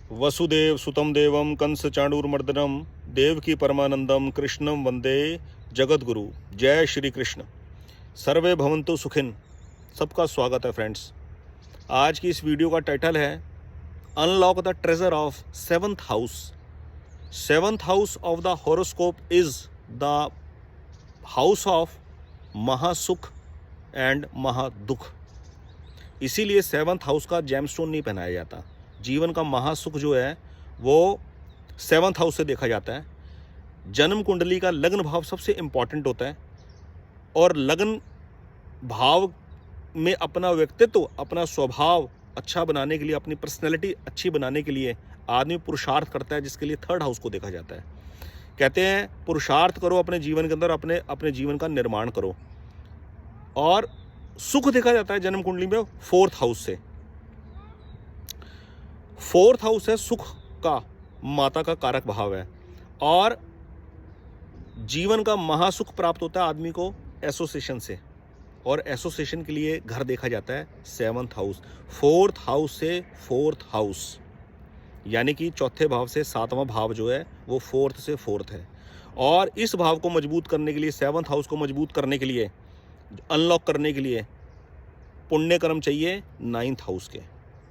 वसुदेव सुतम देवम कंस चाणूरमर्दनम देवकी परमानंदम कृष्णम वंदे जगद्गुरु। जय श्री कृष्ण। सर्वे भवन्तु सुखिन। सबका स्वागत है फ्रेंड्स। आज की इस वीडियो का टाइटल है unlock the treasure of seventh house. Seventh house of the horoscope is the house of महासुख एंड महादुख। इसीलिए सेवंथ हाउस का जेमस्टोन नहीं पहनाया जाता। जीवन का महासुख जो है वो सेवंथ हाउस से देखा जाता है। जन्म कुंडली का लग्न भाव सबसे इम्पॉर्टेंट होता है और लग्न भाव में अपना व्यक्तित्व, अपना स्वभाव अच्छा बनाने के लिए, अपनी पर्सनैलिटी अच्छी बनाने के लिए आदमी पुरुषार्थ करता है, जिसके लिए थर्ड हाउस को देखा जाता है। कहते हैं पुरुषार्थ करो अपने जीवन के अंदर, अपने जीवन का निर्माण करो। और सुख देखा जाता है जन्म कुंडली में फोर्थ हाउस से। फोर्थ हाउस है सुख का, माता का कारक भाव है। और जीवन का महासुख प्राप्त होता है आदमी को एसोसिएशन से, और एसोसिएशन के लिए घर देखा जाता है सेवंथ हाउस। फोर्थ हाउस से फोर्थ हाउस यानी कि चौथे भाव से सातवां भाव जो है वो फोर्थ से फोर्थ है। और इस भाव को मजबूत करने के लिए, सेवंथ हाउस को मजबूत करने के लिए, अनलॉक करने के लिए पुण्य कर्म चाहिए नाइन्थ हाउस के।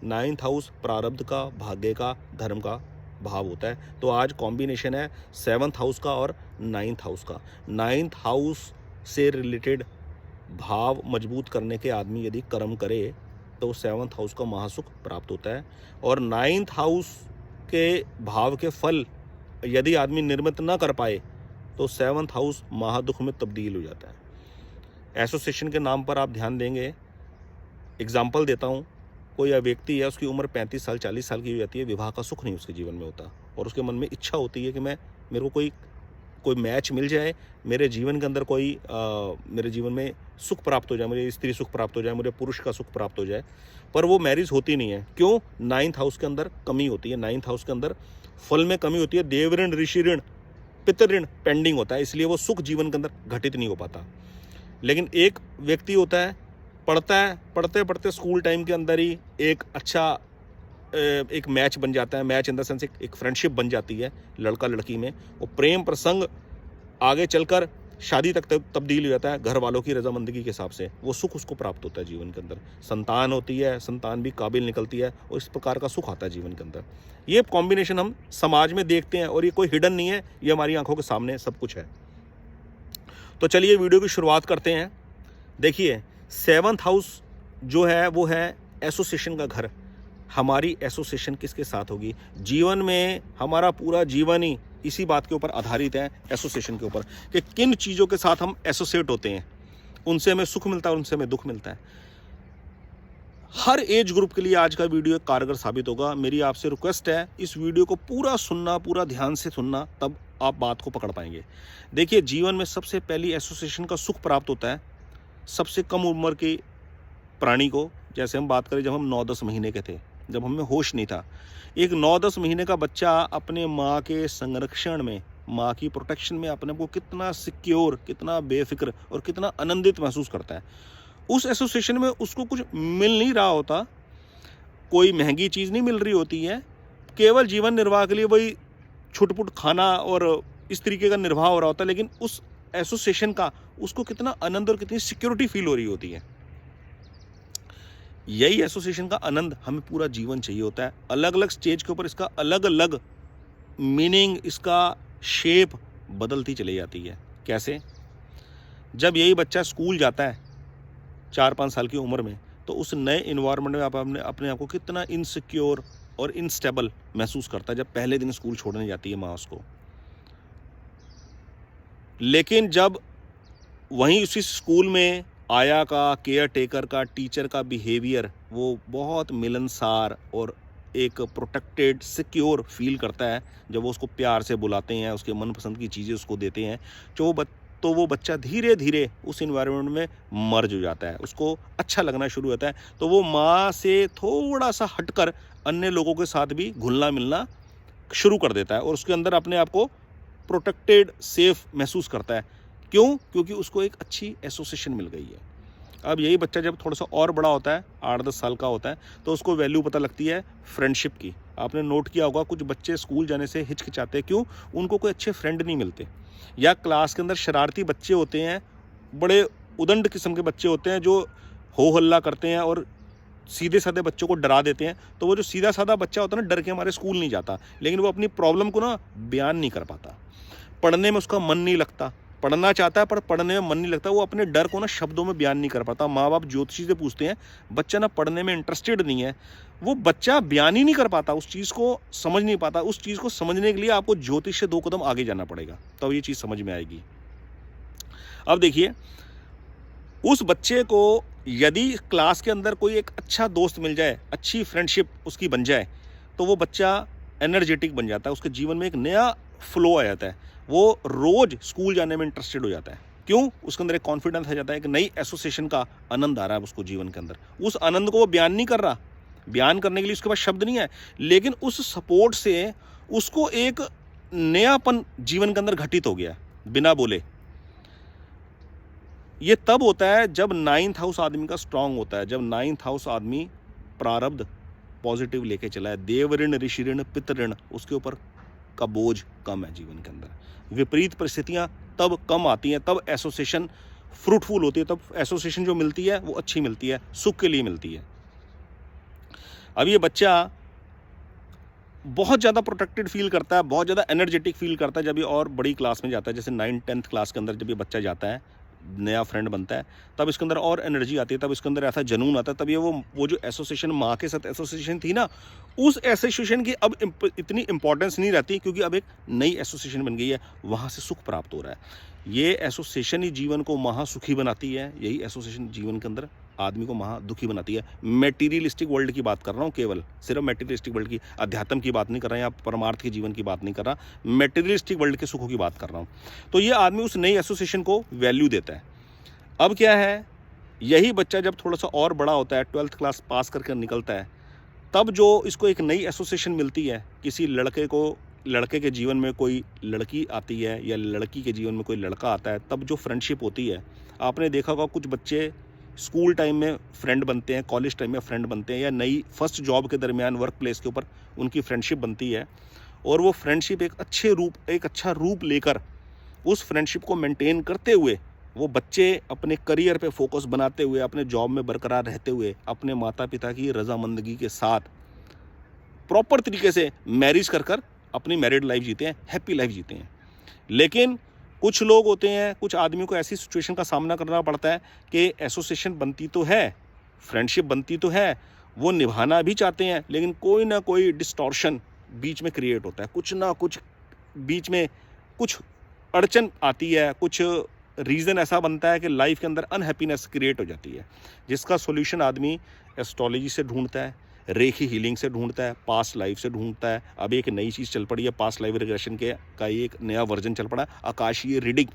नाइन्थ हाउस प्रारब्ध का, भाग्य का, धर्म का भाव होता है। तो आज कॉम्बिनेशन है सेवंथ हाउस का और नाइन्थ हाउस का। नाइन्थ हाउस से रिलेटेड भाव मजबूत करने के आदमी यदि कर्म करे तो सेवंथ हाउस का महासुख प्राप्त होता है। और नाइन्थ हाउस के भाव के फल यदि आदमी निर्मित ना कर पाए तो सेवंथ हाउस महादुख में तब्दील हो जाता है। एसोसिएशन के नाम पर आप ध्यान देंगे। एग्जाम्पल देता हूँ, कोई व्यक्ति है, उसकी उम्र 35 साल 40 साल की हो जाती है, विवाह का सुख नहीं उसके जीवन में होता, और उसके मन में इच्छा होती है कि मेरे को कोई मैच मिल जाए, मेरे जीवन के अंदर मेरे जीवन में सुख प्राप्त हो जाए, मुझे स्त्री सुख प्राप्त हो जाए, मुझे पुरुष का सुख प्राप्त हो जाए, पर वो मैरिज होती नहीं है। क्यों? नाइन्थ हाउस के अंदर कमी होती है। नाइन्थ हाउस के अंदर फल में कमी होती है। देव ऋण, ऋषि ऋण, पितृ ऋण पेंडिंग होता है, इसलिए वो सुख जीवन के अंदर घटित नहीं हो पाता। लेकिन एक व्यक्ति होता है, पढ़ता है, पढ़ते पढ़ते स्कूल टाइम के अंदर ही एक अच्छा एक मैच बन जाता है। मैच इन द सेंस एक फ्रेंडशिप बन जाती है लड़का लड़की में, वो प्रेम प्रसंग आगे चलकर शादी तक तब्दील हो जाता है घर वालों की रजामंदगी के हिसाब से। वो सुख उसको प्राप्त होता है जीवन के अंदर। संतान होती है, संतान भी काबिल निकलती है, और इस प्रकार का सुख आता है जीवन के अंदर। ये कॉम्बिनेशन हम समाज में देखते हैं और ये कोई हिडन नहीं है, ये हमारी आंखों के सामने सब कुछ है। तो चलिए वीडियो की शुरुआत करते हैं। देखिए, सेवंथ हाउस जो है वो है एसोसिएशन का घर। हमारी एसोसिएशन किसके साथ होगी? जीवन में हमारा पूरा जीवन ही इसी बात के ऊपर आधारित है, एसोसिएशन के ऊपर, कि किन चीज़ों के साथ हम एसोसिएट होते हैं, उनसे हमें सुख मिलता है, उनसे हमें दुख मिलता है। हर एज ग्रुप के लिए आज का वीडियो कारगर साबित होगा। मेरी आपसे रिक्वेस्ट है, इस वीडियो को पूरा सुनना, पूरा ध्यान से सुनना, तब आप बात को पकड़ पाएंगे। देखिए, जीवन में सबसे पहली एसोसिएशन का सुख प्राप्त होता है सबसे कम उम्र के प्राणी को। जैसे हम बात करें जब हम 9-10 महीने के थे, जब हमें होश नहीं था, एक 9-10 महीने का बच्चा अपने माँ के संरक्षण में, माँ की प्रोटेक्शन में अपने को कितना सिक्योर, कितना बेफिक्र और कितना आनंदित महसूस करता है। उस एसोसिएशन में उसको कुछ मिल नहीं रहा होता, कोई महंगी चीज़ नहीं मिल रही होती है, केवल जीवन निर्वाह के लिए वही छुटपुट खाना और इस तरीके का निर्वाह हो रहा होता है। लेकिन उस एसोसिएशन का उसको कितना आनंद और कितनी सिक्योरिटी फील हो रही होती है। यही एसोसिएशन का आनंद हमें पूरा जीवन चाहिए होता है। अलग अलग स्टेज के ऊपर इसका अलग अलग मीनिंग, इसका शेप बदलती चली जाती है। कैसे? जब यही बच्चा स्कूल जाता है 4-5 साल की उम्र में, तो उस नए इन्वायरमेंट में आप अपने आप को कितना इनसिक्योर और इनस्टेबल महसूस करता है जब पहले दिन स्कूल छोड़ने जाती है माँ उसको। लेकिन जब वहीं उसी स्कूल में आया का, केयर टेकर का, टीचर का बिहेवियर वो बहुत मिलनसार और एक प्रोटेक्टेड, सिक्योर फील करता है, जब वो उसको प्यार से बुलाते हैं, उसके मनपसंद की चीज़ें उसको देते हैं, तो वो बच्चा धीरे धीरे उस इन्वायरमेंट में मर्ज हो जाता है, उसको अच्छा लगना शुरू होता है। तो वो माँ से थोड़ा सा हटकर अन्य लोगों के साथ भी घुलना मिलना शुरू कर देता है, और उसके अंदर अपने आप को प्रोटेक्टेड, सेफ महसूस करता है। क्यों? क्योंकि उसको एक अच्छी एसोसिएशन मिल गई है। अब यही बच्चा जब थोड़ा सा और बड़ा होता है, 8-10 साल का होता है, तो उसको वैल्यू पता लगती है फ्रेंडशिप की। आपने नोट किया होगा कुछ बच्चे स्कूल जाने से हिचकिचाते हैं, क्यों? उनको कोई अच्छे फ्रेंड नहीं मिलते, या क्लास के अंदर शरारती बच्चे होते हैं, बड़े उदंड किस्म के बच्चे होते हैं जो हो हल्ला करते हैं और सीधे साधे बच्चों को डरा देते हैं। तो वो जो सीधा साधा बच्चा होता है ना, डर के हमारे स्कूल नहीं जाता, लेकिन वो अपनी प्रॉब्लम को ना बयान नहीं कर पाता, पढ़ने में उसका मन नहीं लगता, पढ़ना चाहता है पर पढ़ने में मन नहीं लगता, वो अपने डर को ना शब्दों में बयान नहीं कर पाता। माँ बाप ज्योतिषी से पूछते हैं, बच्चा ना पढ़ने में इंटरेस्टेड नहीं है, वो बच्चा बयान ही नहीं कर पाता, उस चीज़ को समझ नहीं पाता। उस चीज़ को समझने के लिए आपको ज्योतिष से 2 कदम आगे जाना पड़ेगा, तब ये चीज़ समझ में आएगी। अब देखिए, उस बच्चे को यदि क्लास के अंदर कोई एक अच्छा दोस्त मिल जाए, अच्छी फ्रेंडशिप उसकी बन जाए, तो वो बच्चा एनर्जेटिक बन जाता है, उसके जीवन में एक नया फ्लो आ जाता है, वो रोज स्कूल जाने में इंटरेस्टेड हो जाता है। क्यों? उसके अंदर एक कॉन्फिडेंस आ जाता है, एक नई एसोसिएशन का आनंद आ रहा है उसको जीवन के अंदर। उस आनंद को वो बयान नहीं कर रहा, बयान करने के लिए उसके पास शब्द नहीं है, लेकिन उस सपोर्ट से उसको एक नयापन जीवन के अंदर घटित हो गया बिना बोले। ये तब होता है जब 9th हाउस आदमी का स्ट्रांग होता है, जब 9th हाउस आदमी प्रारब्ध पॉजिटिव लेके चला है, देव ऋण, ऋषि ऋण, पितृ ऋण, उसके ऊपर का बोझ कम है जीवन के अंदर। विपरीत परिस्थितियां तब कम आती हैं, तब एसोसिएशन फ्रूटफुल होती है, तब एसोसिएशन जो मिलती है वो अच्छी मिलती है, सुख के लिए मिलती है। अब ये बच्चा बहुत ज़्यादा प्रोटेक्टेड फील करता है, बहुत ज़्यादा एनर्जेटिक फील करता है जब ये और बड़ी क्लास में जाता है, जैसे 9th-10th क्लास के अंदर जब ये बच्चा जाता है, नया फ्रेंड बनता है, तब इसके अंदर और एनर्जी आती है, तब इसके अंदर ऐसा जुनून आता है, तब ये वो जो एसोसिएशन, माँ के साथ एसोसिएशन थी ना, उस एसोसिएशन की अब इतनी इंपॉर्टेंस नहीं रहती, क्योंकि अब एक नई एसोसिएशन बन गई है, वहाँ से सुख प्राप्त हो रहा है। ये एसोसिएशन ही जीवन को महासुखी बनाती है, यही एसोसिएशन जीवन के अंदर आदमी को महादुखी बनाती है। मेटीरियलिस्टिक वर्ल्ड की बात कर रहा हूँ, केवल सिर्फ मेटीरियलिस्टिक वर्ल्ड की, अध्यात्म की बात नहीं कर रहा या परमार्थ के जीवन की बात नहीं कर रहा, मेटीरियलिस्टिक वर्ल्ड के सुखों की बात कर रहा हूँ। तो ये आदमी उस नई एसोसिएशन को वैल्यू देता है। अब क्या है, यही बच्चा जब थोड़ा सा और बड़ा होता है, 12th क्लास पास करके निकलता है, तब जो इसको एक नई एसोसिएशन मिलती है, किसी लड़के के जीवन में कोई लड़की आती है या लड़की के जीवन में कोई लड़का आता है, तब जो फ्रेंडशिप होती है, आपने देखा होगा कुछ बच्चे स्कूल टाइम में फ्रेंड बनते हैं, कॉलेज टाइम में फ्रेंड बनते हैं, या नई फर्स्ट जॉब के दरमियान वर्क प्लेस के ऊपर उनकी फ्रेंडशिप बनती है, और वो फ्रेंडशिप एक अच्छा रूप लेकर उस फ्रेंडशिप को मेंटेन करते हुए वो बच्चे अपने करियर पे फोकस बनाते हुए, अपने जॉब में बरकरार रहते हुए, अपने माता पिता की रजामंदगी के साथ प्रॉपर तरीके से मैरिज कर अपनी मैरिड लाइफ जीते हैं, हैप्पी लाइफ जीते हैं। लेकिन कुछ लोग होते हैं, कुछ आदमियों को ऐसी सिचुएशन का सामना करना पड़ता है कि एसोसिएशन बनती तो है, फ्रेंडशिप बनती तो है, वो निभाना भी चाहते हैं, लेकिन कोई ना कोई डिस्टॉर्शन बीच में क्रिएट होता है, कुछ ना कुछ बीच में कुछ अड़चन आती है, कुछ रीज़न ऐसा बनता है कि लाइफ के अंदर अनहैप्पीनेस क्रिएट हो जाती है, जिसका सोल्यूशन आदमी एस्ट्रोलॉजी से ढूंढता है, रेखी हीलिंग से ढूंढता है, पास्ट लाइफ से ढूंढता है। अब एक नई चीज़ चल पड़ी है, पास्ट लाइफ रिग्रेशन के का एक नया वर्जन चल पड़ा है, आकाशीय रीडिंग।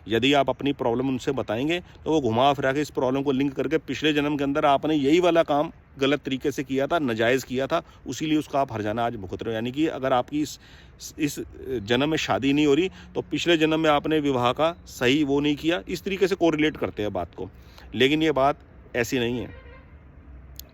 यदि आप अपनी प्रॉब्लम उनसे बताएंगे तो वो घुमा फिरा के इस प्रॉब्लम को लिंक करके पिछले जन्म के अंदर आपने यही वाला काम गलत तरीके से किया था, नाजायज़ किया था, उसीलिए उसका आप हर्जाना आज भुगत रहे हो। यानी कि अगर आपकी इस जन्म में शादी नहीं हो रही तो पिछले जन्म में आपने विवाह का सही वो नहीं किया, इस तरीके से कोरिलेट करते हैं बात को। लेकिन ये बात ऐसी नहीं है,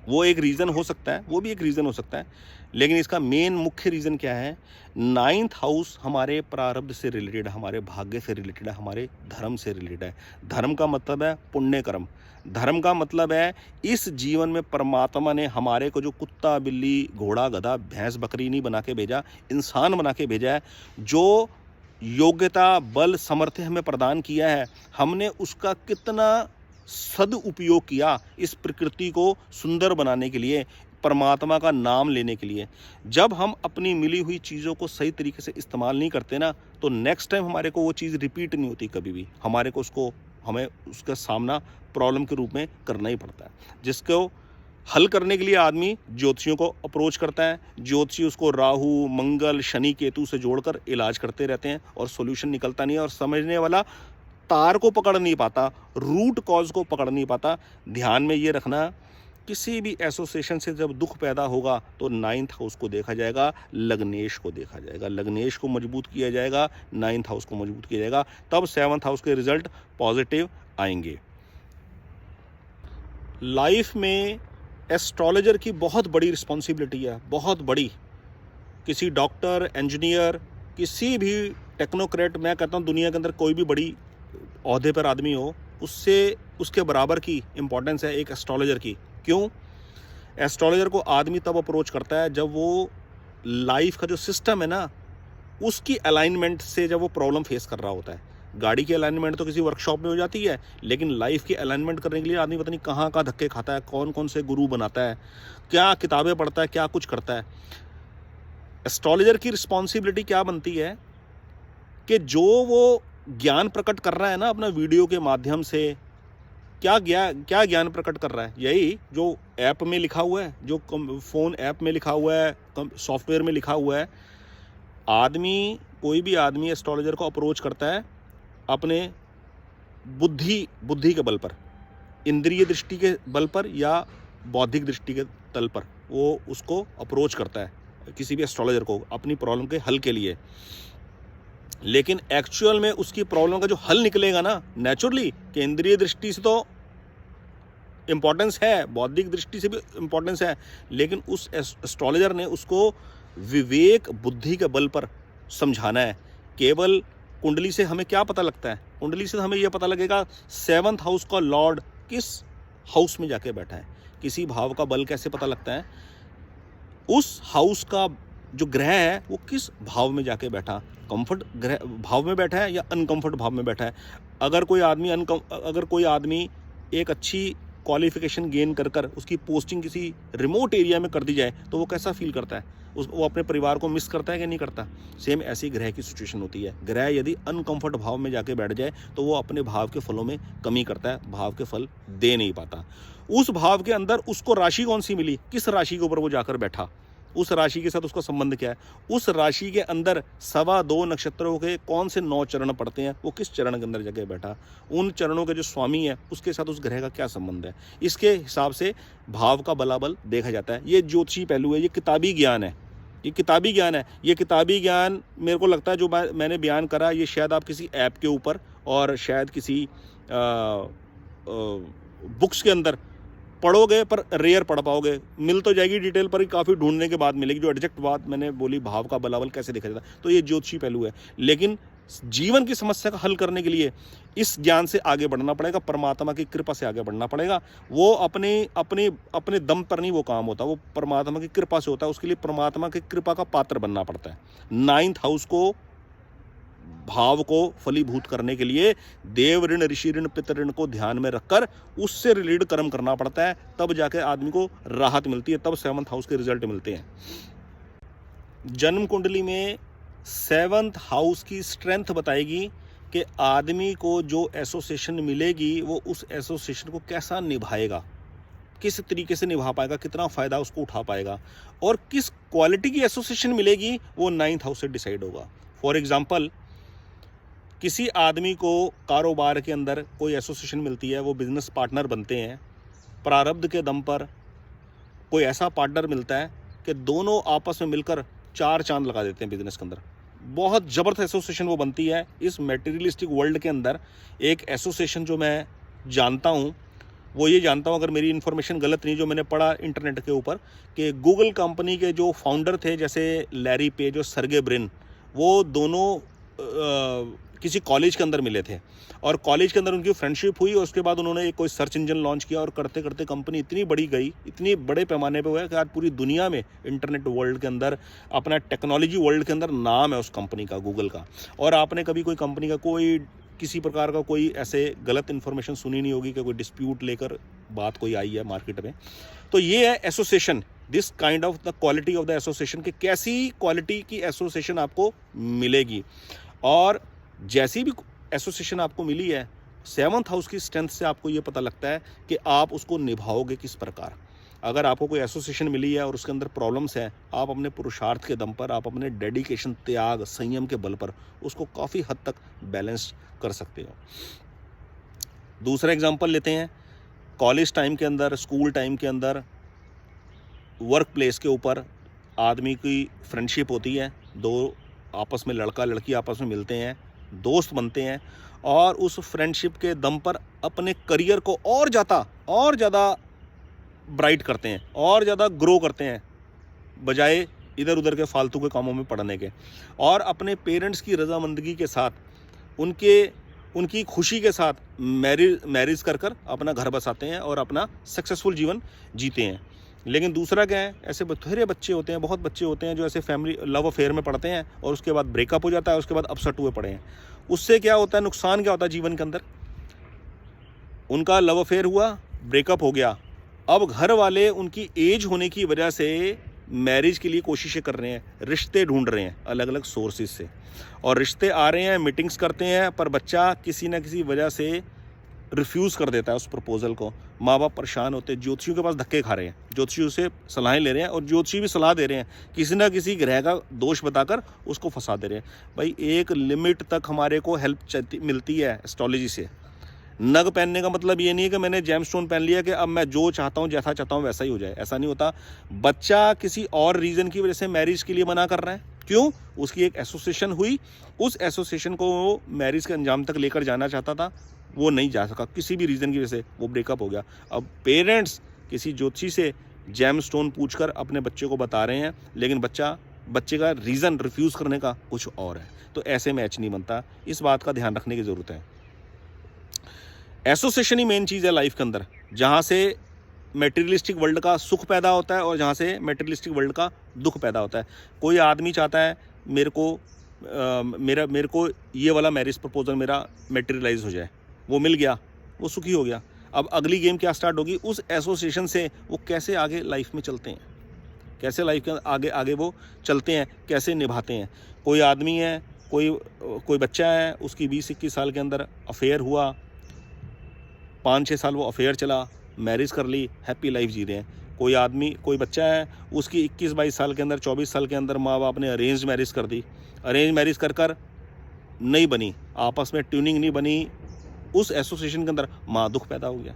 वो एक रीज़न हो सकता है, वो भी एक रीज़न हो सकता है, लेकिन इसका मेन मुख्य रीज़न क्या है? 9th हाउस हमारे प्रारब्ध से रिलेटेड है, हमारे भाग्य से रिलेटेड है, हमारे धर्म से रिलेटेड है। धर्म का मतलब है पुण्य कर्म, धर्म का मतलब है इस जीवन में परमात्मा ने हमारे को जो कुत्ता बिल्ली घोड़ा गधा भैंस बकरी नहीं बना के भेजा, इंसान बना के भेजा है। जो योग्यता बल सामर्थ्य हमें प्रदान किया है, हमने उसका कितना सदुपयोग किया इस प्रकृति को सुंदर बनाने के लिए, परमात्मा का नाम लेने के लिए। जब हम अपनी मिली हुई चीज़ों को सही तरीके से इस्तेमाल नहीं करते ना, तो नेक्स्ट टाइम हमारे को वो चीज़ रिपीट नहीं होती कभी भी, हमें उसका सामना प्रॉब्लम के रूप में करना ही पड़ता है, जिसको हल करने के लिए आदमी ज्योतिषियों को अप्रोच करता है। ज्योतिषी उसको राहु मंगल शनि केतु से जोड़कर इलाज करते रहते हैं और सॉल्यूशन निकलता नहीं है, और समझने वाला तार को पकड़ नहीं पाता, रूट कॉज को पकड़ नहीं पाता। ध्यान में ये रखना, किसी भी एसोसिएशन से जब दुख पैदा होगा तो 9th हाउस को देखा जाएगा, लग्नेश को देखा जाएगा, लग्नेश को मजबूत किया जाएगा, 9th हाउस को मजबूत किया जाएगा, तब 7th हाउस के रिजल्ट पॉजिटिव आएंगे। लाइफ में एस्ट्रोलॉजर की बहुत बड़ी रिस्पॉन्सिबिलिटी है, बहुत बड़ी। किसी डॉक्टर, इंजीनियर, किसी भी टेक्नोक्रेट, मैं कहता हूँ दुनिया के अंदर कोई भी बड़ी ओहदे पर आदमी हो, उससे उसके बराबर की इम्पोर्टेंस है एक एस्ट्रोलॉजर की। क्यों? एस्ट्रोलॉजर को आदमी तब अप्रोच करता है जब वो लाइफ का जो सिस्टम है ना, उसकी अलाइनमेंट से जब वो प्रॉब्लम फेस कर रहा होता है। गाड़ी की अलाइनमेंट तो किसी वर्कशॉप में हो जाती है, लेकिन लाइफ की अलाइनमेंट करने के लिए आदमी पता नहीं कहाँ कहाँ धक्के खाता है, कौन कौन से गुरु बनाता है, क्या किताबें पढ़ता है, क्या कुछ करता है। एस्ट्रोलॉजर की रिस्पॉन्सिबिलिटी क्या बनती है कि जो वो ज्ञान प्रकट कर रहा है ना अपना वीडियो के माध्यम से, क्या ज्ञान प्रकट कर रहा है? यही जो ऐप में लिखा हुआ है, जो फ़ोन ऐप में लिखा हुआ है, सॉफ्टवेयर में लिखा हुआ है। कोई भी आदमी एस्ट्रोलॉजर को अप्रोच करता है अपने बुद्धि के बल पर, इंद्रिय दृष्टि के बल पर या बौद्धिक दृष्टि के तल पर वो उसको अप्रोच करता है, किसी भी एस्ट्रोलॉजर को, अपनी प्रॉब्लम के हल के लिए। लेकिन एक्चुअल में उसकी प्रॉब्लम का जो हल निकलेगा ना, नेचुरली, कि इंद्रिय दृष्टि से तो इम्पोर्टेंस है, बौद्धिक दृष्टि से भी इम्पोर्टेंस है, लेकिन उस एस्ट्रोलॉजर ने उसको विवेक बुद्धि के बल पर समझाना है। केवल कुंडली से हमें क्या पता लगता है? कुंडली से हमें यह पता लगेगा 7th हाउस का लॉर्ड किस हाउस में जाके बैठा है। किसी भाव का बल कैसे पता लगता है? उस हाउस का जो ग्रह है वो किस भाव में जाके बैठा, कंफर्ट ग्रह भाव में बैठा है या अनकंफर्ट भाव में बैठा है। अगर कोई आदमी एक अच्छी क्वालिफिकेशन गेन कर उसकी पोस्टिंग किसी रिमोट एरिया में कर दी जाए तो वो कैसा फील करता है? वो अपने परिवार को मिस करता है कि नहीं करता? सेम ऐसी ग्रह की सिचुएशन होती है। ग्रह यदि अनकंफर्ट भाव में जाके बैठ जाए तो वो अपने भाव के फलों में कमी करता है, भाव के फल दे नहीं पाता। उस भाव के अंदर उसको राशि कौन सी मिली, किस राशि के ऊपर वो जाकर बैठा, उस राशि के साथ उसका संबंध क्या है, उस राशि के अंदर 2.25 नक्षत्रों के कौन से 9 चरण पड़ते हैं, वो किस चरण के अंदर जगह बैठा, उन चरणों के जो स्वामी है उसके साथ उस ग्रह का क्या संबंध है। इसके हिसाब से भाव का बलाबल देखा जाता है। ये ज्योतिषी पहलू है, ये किताबी ज्ञान है, ये किताबी ज्ञान है। ये किताबी ज्ञान मेरे को लगता है जो मैंने बयान करा, ये शायद आप किसी ऐप के ऊपर और शायद किसी बुक्स के अंदर पढ़ोगे पर रेयर पढ़ पाओगे। मिल तो जाएगी डिटेल पर ही, काफ़ी ढूंढने के बाद मिलेगी। जो एग्जैक्ट बात मैंने बोली, भाव का बलाबल कैसे देखा जाता है, तो ये ज्योतिषी पहलू है। लेकिन जीवन की समस्या का हल करने के लिए इस ज्ञान से आगे बढ़ना पड़ेगा, परमात्मा की कृपा से आगे बढ़ना पड़ेगा। वो अपने दम पर नहीं वो काम होता, वो परमात्मा की कृपा से होता है। उसके लिए परमात्मा की कृपा का पात्र बनना पड़ता है। 9th हाउस को, भाव को फलीभूत करने के लिए देव ऋण, ऋषि ऋण, पितृ ऋण को ध्यान में रखकर उससे रिलेटेड कर्म करना पड़ता है। तब जाके आदमी को राहत मिलती है, तब 7th हाउस के रिजल्ट मिलते हैं। जन्म कुंडली में 7th हाउस की स्ट्रेंथ बताएगी कि आदमी को जो एसोसिएशन मिलेगी वो उस एसोसिएशन को कैसा निभाएगा, किस तरीके से निभा पाएगा, कितना फ़ायदा उसको उठा पाएगा, और किस क्वालिटी की एसोसिएशन मिलेगी वो 9th हाउस से डिसाइड होगा। फॉर एग्जाम्पल, किसी आदमी को कारोबार के अंदर कोई एसोसिएशन मिलती है, वो बिजनेस पार्टनर बनते हैं। प्रारब्ध के दम पर कोई ऐसा पार्टनर मिलता है कि दोनों आपस में मिलकर 4 चांद लगा देते हैं बिजनेस के अंदर। बहुत ज़बरदस्त एसोसिएशन वो बनती है। इस मटेरियलिस्टिक वर्ल्ड के अंदर एक एसोसिएशन जो मैं जानता हूँ, वो ये जानता हूँ, अगर मेरी इन्फॉर्मेशन गलत नहीं, जो मैंने पढ़ा इंटरनेट के ऊपर, कि गूगल कंपनी के जो फाउंडर थे, जैसे लैरी पेज और सर्गे ब्रिन, वो दोनों किसी कॉलेज के अंदर मिले थे और कॉलेज के अंदर उनकी फ्रेंडशिप हुई और उसके बाद उन्होंने एक कोई सर्च इंजन लॉन्च किया और करते करते कंपनी इतनी बड़ी गई, इतनी बड़े पैमाने पे हुआ कि आज पूरी दुनिया में इंटरनेट वर्ल्ड के अंदर, अपना टेक्नोलॉजी वर्ल्ड के अंदर नाम है उस कंपनी का, गूगल का। और आपने कभी कोई कंपनी का किसी प्रकार का कोई ऐसे गलत इन्फॉर्मेशन सुनी नहीं होगी कि कोई डिस्प्यूट लेकर बात कोई आई है मार्केट में। तो ये है association, this kind of the quality of the association, कि कैसी क्वालिटी की एसोसिएशन आपको मिलेगी। और जैसी भी एसोसिएशन आपको मिली है, 7th हाउस की स्ट्रेंथ से आपको ये पता लगता है कि आप उसको निभाओगे किस प्रकार। अगर आपको कोई एसोसिएशन मिली है और उसके अंदर प्रॉब्लम्स हैं, आप अपने पुरुषार्थ के दम पर, आप अपने डेडिकेशन, त्याग, संयम के बल पर उसको काफ़ी हद तक बैलेंस कर सकते हो। दूसरा एग्जांपल लेते हैं। कॉलेज टाइम के अंदर, स्कूल टाइम के अंदर, वर्क प्लेस के ऊपर आदमी की फ्रेंडशिप होती है। दो आपस में, लड़का लड़की आपस में मिलते हैं, दोस्त बनते हैं और उस फ्रेंडशिप के दम पर अपने करियर को और ज़्यादा ब्राइट करते हैं और ज़्यादा ग्रो करते हैं, बजाय इधर उधर के फालतू के कामों में पड़ने के। और अपने पेरेंट्स की रजामंदगी के साथ, उनकी खुशी के साथ मैरिज कर अपना घर बसाते हैं और अपना सक्सेसफुल जीवन जीते हैं। लेकिन दूसरा क्या है, ऐसे बथेरे बच्चे होते हैं, बहुत बच्चे होते हैं जो ऐसे फैमिली लव अफेयर में पड़ते हैं और उसके बाद ब्रेकअप हो जाता है, उसके बाद अपसेट हुए पड़े हैं। उससे क्या होता है, नुकसान क्या होता है जीवन के अंदर, उनका लव अफेयर हुआ, ब्रेकअप हो गया, अब घर वाले उनकी एज होने की वजह से मैरिज के लिए कोशिशें कर रहे हैं, रिश्ते ढूंढ रहे हैं अलग अलग सोर्सेज से, और रिश्ते आ रहे हैं, मीटिंग्स करते हैं, पर बच्चा किसी ना किसी वजह से रिफ्यूज़ कर देता है उस प्रपोजल को। माँ बाप परेशान होते हैं, ज्योतिषियों के पास धक्के खा रहे हैं, ज्योतिषियों से सलाहें ले रहे हैं, और ज्योतिषी भी सलाह दे रहे हैं, किसी ना किसी ग्रह का दोष बताकर उसको फंसा दे रहे हैं। भाई एक लिमिट तक हमारे को हेल्प मिलती है एस्ट्रोलॉजी से। नग पहनने का मतलब ये नहीं है कि मैंने जेमस्टोन पहन लिया कि अब मैं जो चाहता हूँ, जैसा चाहता हूँ वैसा ही हो जाए, ऐसा नहीं होता। बच्चा किसी और रीज़न की वजह से मैरिज के लिए मना कर रहा है, क्यों? उसकी एक एसोसिएशन हुई, उस एसोसिएशन को वो मैरिज के अंजाम तक लेकर जाना चाहता था, वो नहीं जा सका, किसी भी रीज़न की वजह से वो ब्रेकअप हो गया। अब पेरेंट्स किसी ज्योतिषी से जेमस्टोन पूछकर अपने बच्चे को बता रहे हैं, लेकिन बच्चे का रीज़न रिफ्यूज़ करने का कुछ और है, तो ऐसे मैच नहीं बनता। इस बात का ध्यान रखने की ज़रूरत है। एसोसिएशन ही मेन चीज़ है लाइफ के अंदर, जहाँ से मेटेरियलिस्टिक वर्ल्ड का सुख पैदा होता है और जहाँ से मेटेरियलिस्टिक वर्ल्ड का दुख पैदा होता है। कोई आदमी चाहता है मेरे को ये वाला मैरिज प्रपोजल मेरा मेटेरियलाइज हो जाए, वो मिल गया, वो सुखी हो गया। अब अगली गेम क्या स्टार्ट होगी, उस एसोसिएशन से वो कैसे आगे लाइफ में चलते हैं, कैसे लाइफ के आगे वो चलते हैं, कैसे निभाते हैं। कोई आदमी है, कोई बच्चा है, उसकी 20-21 साल के अंदर अफेयर हुआ, 5-6 साल वो अफेयर चला, मैरिज कर ली, हैप्पी लाइफ जी रहे हैं। कोई बच्चा है, उसकी 21-22 साल के अंदर, 24 साल के अंदर माँ बाप ने अरेंज मैरिज कर दी, अरेंज मैरिज कर नहीं बनी, आपस में ट्यूनिंग नहीं बनी, उस एसोसिएशन के अंदर माँ दुख पैदा हो गया।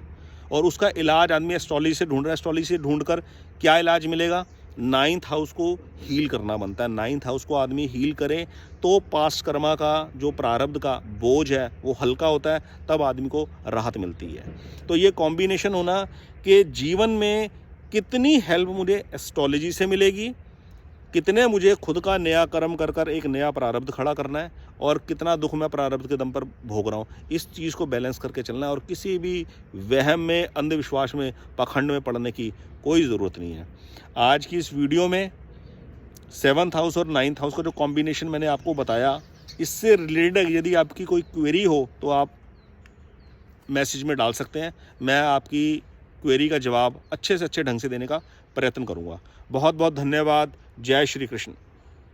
और उसका इलाज आदमी एस्ट्रोलॉजी से ढूंढ रहा है, एस्ट्रोलॉजी से ढूंढ कर क्या इलाज मिलेगा, 9th हाउस को हील करना बनता है। 9th हाउस को आदमी हील करे तो पास्ट कर्मा का जो प्रारब्ध का बोझ है वो हल्का होता है, तब आदमी को राहत मिलती है। तो ये कॉम्बिनेशन होना कि जीवन में कितनी हेल्प मुझे एस्ट्रोलॉजी से मिलेगी, कितने मुझे खुद का नया कर्म कर एक नया प्रारब्ध खड़ा करना है, और कितना दुख मैं प्रारब्ध के दम पर भोग रहा हूँ, इस चीज़ को बैलेंस करके चलना है। और किसी भी वहम में, अंधविश्वास में, पाखंड में पड़ने की कोई ज़रूरत नहीं है। आज की इस वीडियो में 7th हाउस और 9th हाउस का जो कॉम्बिनेशन मैंने आपको बताया, इससे रिलेटेड यदि आपकी कोई क्वेरी हो तो आप मैसेज में डाल सकते हैं। मैं आपकी क्वेरी का जवाब अच्छे से अच्छे ढंग से देने का प्रयत्न करूँगा। बहुत बहुत धन्यवाद। जय श्री कृष्ण।